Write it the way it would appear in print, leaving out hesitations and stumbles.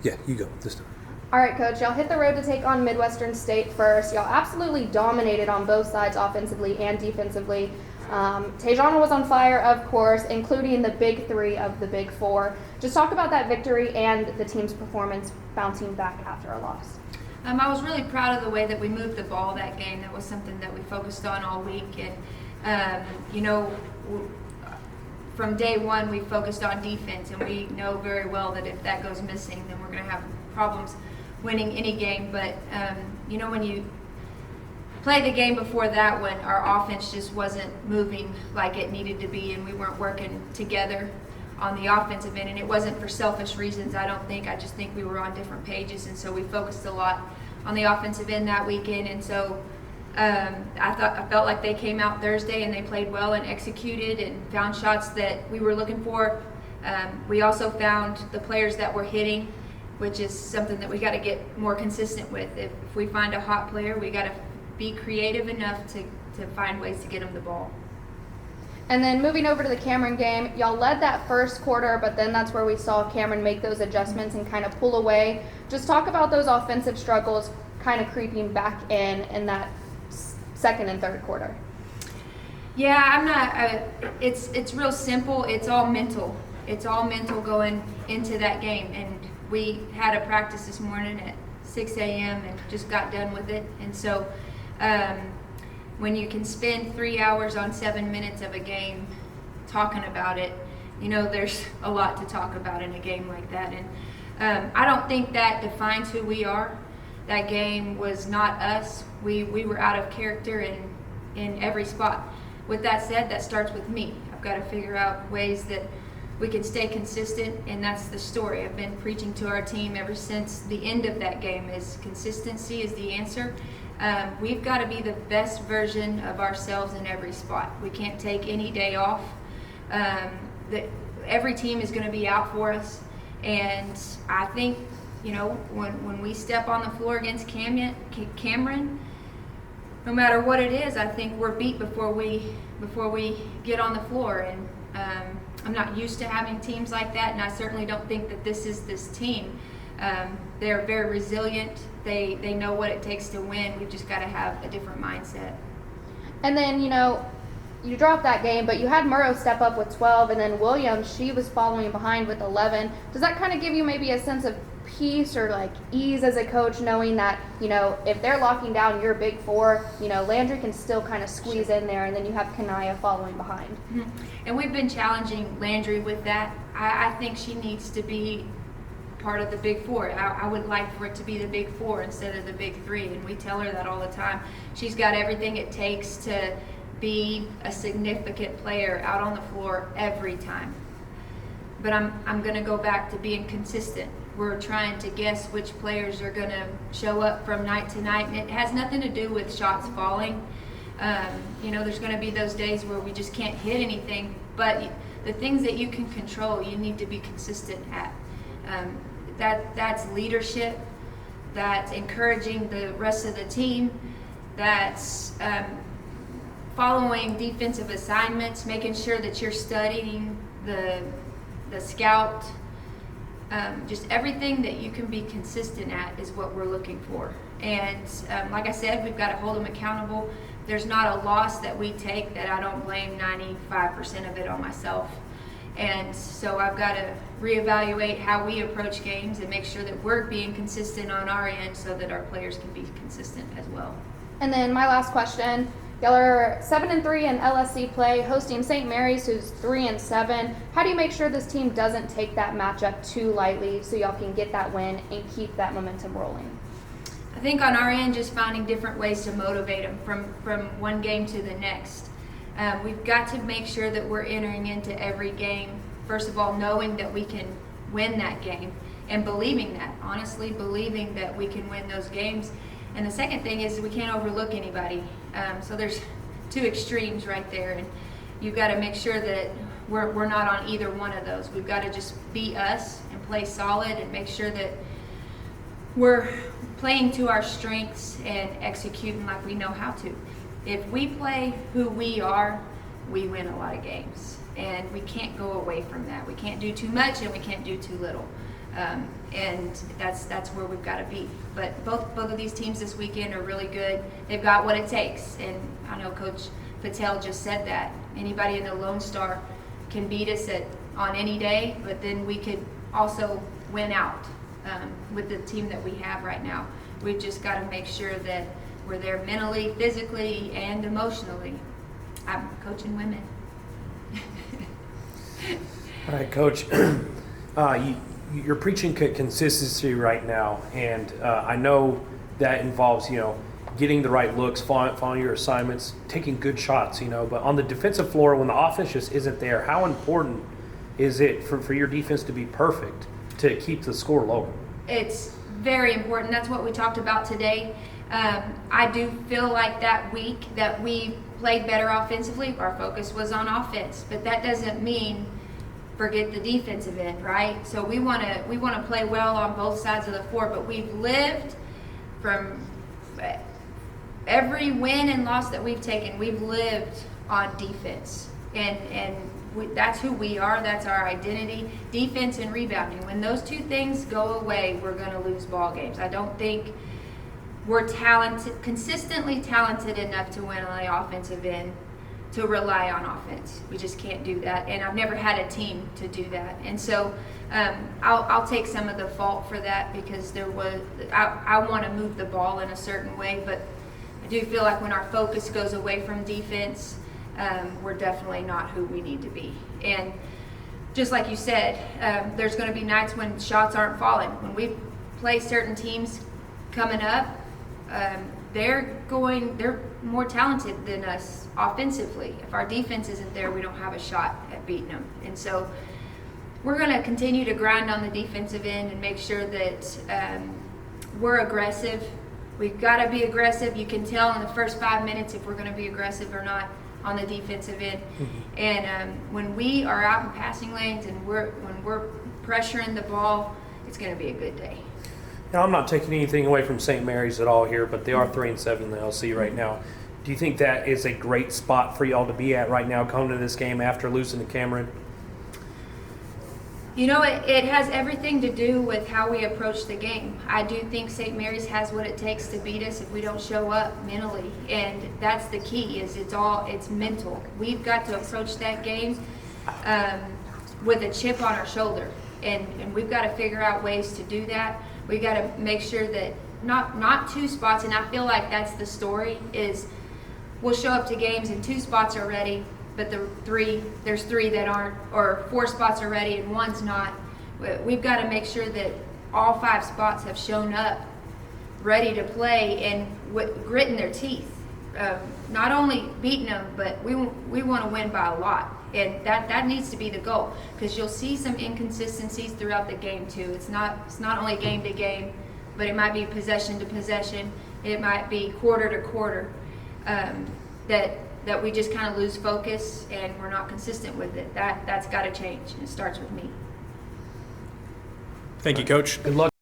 Yeah, you go this time. All right, Coach, y'all hit the road to take on Midwestern State first. Y'all absolutely dominated on both sides, offensively and defensively. Tejana was on fire, of course, including the big three of the big four. Just talk about that victory and the team's performance bouncing back after a loss. I was really proud of the way that we moved the ball that game. That was something that we focused on all week. And, from day one, we focused on defense. And we know very well that if that goes missing, then we're going to have problems winning any game. But, when you play the game before that one, our offense just wasn't moving like it needed to be. And we weren't working together on the offensive end, and it wasn't for selfish reasons, I don't think. I just think we were on different pages, and so we focused a lot on the offensive end that weekend. And so I felt like they came out Thursday and they played well and executed and found shots that we were looking for. We also found the players that were hitting, which is something that we got to get more consistent with. If we find a hot player, we got to be creative enough to find ways to get them the ball. And then moving over to the Cameron game, y'all led that first quarter, but then that's where we saw Cameron make those adjustments and kind of pull away. Just talk about those offensive struggles kind of creeping back in that second and third quarter. Yeah, I'm not. It's real simple. It's all mental. It's all mental going into that game. And we had a practice this morning at 6 a.m. and just got done with it. And so when you can spend 3 hours on 7 minutes of a game talking about it, there's a lot to talk about in a game like that. And I don't think that defines who we are. That game was not us. We were out of character in every spot. With that said, that starts with me. I've got to figure out ways that we can stay consistent, and that's the story. I've been preaching to our team ever since the end of that game is consistency is the answer. We've got to be the best version of ourselves in every spot. We can't take any day off. Every team is going to be out for us, and I think when we step on the floor against Cameron, no matter what it is, I think we're beat before we get on the floor. And I'm not used to having teams like that, and I certainly don't think that this is this team. They're very resilient. They know what it takes to win. We've just got to have a different mindset. And then, you dropped that game, but you had Murrow step up with 12, and then Williams, she was following behind with 11. Does that kind of give you maybe a sense of peace or ease as a coach, knowing that, if they're locking down your big four, Landry can still kind of squeeze in there, and then you have Kanaya following behind? Mm-hmm. And we've been challenging Landry with that. I think she needs to be part of the big four. I would like for it to be the big four instead of the big three, and we tell her that all the time. She's got everything it takes to be a significant player out on the floor every time. But I'm going to go back to being consistent. We're trying to guess which players are going to show up from night to night, and it has nothing to do with shots falling. There's going to be those days where we just can't hit anything, but the things that you can control, you need to be consistent at. That's leadership, that's encouraging the rest of the team, that's following defensive assignments, making sure that you're studying the scout. Just everything that you can be consistent at is what we're looking for. And like I said, we've got to hold them accountable. There's not a loss that we take that I don't blame 95% of it on myself. And so I've got to reevaluate how we approach games and make sure that we're being consistent on our end so that our players can be consistent as well. And then my last question, y'all are 7-3 in LSC play, hosting St. Mary's, who's 3-7. How do you make sure this team doesn't take that matchup too lightly so y'all can get that win and keep that momentum rolling? I think on our end, just finding different ways to motivate them from one game to the next. We've got to make sure that we're entering into every game, first of all, knowing that we can win that game and believing that, honestly believing that we can win those games. And the second thing is we can't overlook anybody. So there's two extremes right there, and you've got to make sure that we're not on either one of those. We've got to just be us and play solid and make sure that we're playing to our strengths and executing like we know how to. If we play who we are, we win a lot of games, and we can't go away from that. We can't do too much and we can't do too little. And that's where we've got to be. But both of these teams this weekend are really good. They've got what it takes, and I know Coach Patel just said that. Anybody in the Lone Star can beat us on any day, but then we could also win out with the team that we have right now. We've just got to make sure that we're there mentally, physically, and emotionally. I'm coaching women. All right, Coach. You're preaching consistency right now, and I know that involves, getting the right looks, following your assignments, taking good shots, But on the defensive floor, when the offense just isn't there, how important is it for your defense to be perfect to keep the score low? It's very important. That's what we talked about today. I do feel like that week that we played better offensively, our focus was on offense, but that doesn't mean forget the defensive end, right? So we want to play well on both sides of the floor, but we've lived from every win and loss that we've taken. We've lived on defense, and that's who we are. That's our identity. Defense and rebounding. When those two things go away, we're going to lose ball games. I don't think we're consistently talented enough to win on the offensive end to rely on offense. We just can't do that, and I've never had a team to do that. And so I'll take some of the fault for that because I want to move the ball in a certain way, but I do feel like when our focus goes away from defense, we're definitely not who we need to be. And just like you said, there's going to be nights when shots aren't falling. When we play certain teams coming up, they're more talented than us offensively. If our defense isn't there, we don't have a shot at beating them. And so we're going to continue to grind on the defensive end and make sure that we're aggressive. We've got to be aggressive. You can tell in the first 5 minutes if we're going to be aggressive or not on the defensive end. Mm-hmm. And when we are out in passing lanes and when we're pressuring the ball, it's going to be a good day. Now, I'm not taking anything away from St. Mary's at all here, but they are 3-7 in the LC right now. Do you think that is a great spot for y'all to be at right now, coming to this game after losing to Cameron? It has everything to do with how we approach the game. I do think St. Mary's has what it takes to beat us if we don't show up mentally, and that's the key. It's mental. We've got to approach that game with a chip on our shoulder, and we've got to figure out ways to do that. We got to make sure that not two spots, and I feel like that's the story, is we'll show up to games and 2 spots are ready, but there's 3 that aren't, or 4 spots are ready and 1's not. We've got to make sure that all 5 spots have shown up ready to play and gritting their teeth. Not only beating them, but we want to win by a lot. And that needs to be the goal, because you'll see some inconsistencies throughout the game too. It's not only game to game, but it might be possession to possession. It might be quarter to quarter that we just kind of lose focus and we're not consistent with it. That's got to change, and it starts with me. Thank you, Coach. Good luck.